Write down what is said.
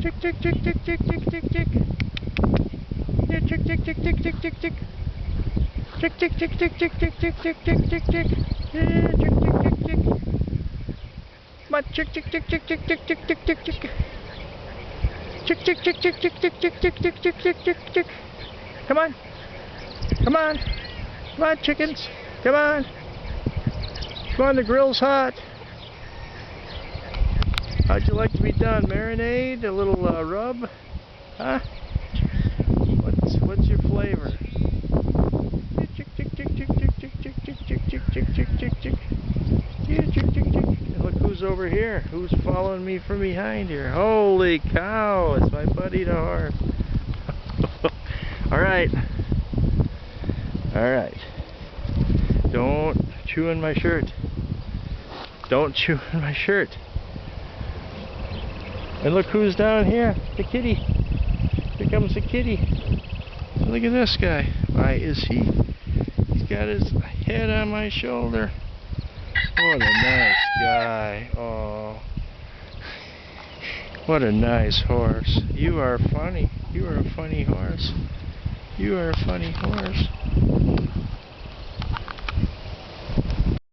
Chick, chick, chick, chick, chick, chick, chick, chick. Yeah, chick, chick, chick, chick, chick, chick, chick. Chick, chick, chick, chick, chick, chick, chick, chick, chick, chick, chick. Yeah, chick, chick, chick, chick. Come on, chick, chick, chick, chick, chick, chick, chick, chick, chick, chick. Chick, chick, chick, chick, chick, chick, chick, chick, chick, chick, chick, chick, chick. Come on. Come on. Come on, chickens. Come on. Come on, the grill's hot. How'd you like to be done? Marinade? A little rub? Huh? What's your flavor? Chick, chick, chick, chick, chick, chick, chick, chick, chick, chick, chick, chick, chick, chick. Yeah, chick, chick, chick. And look who's over here. Who's following me from behind here? Holy cow! It's my buddy the horse. All right. All right. Don't chew in my shirt. Don't chew in my shirt. And look who's down here. The kitty. Here comes the kitty. Look at this guy. Why is he? He's got his head on my shoulder. What a nice guy. Oh. What a nice horse. You are funny. You are a funny horse. You are a funny horse.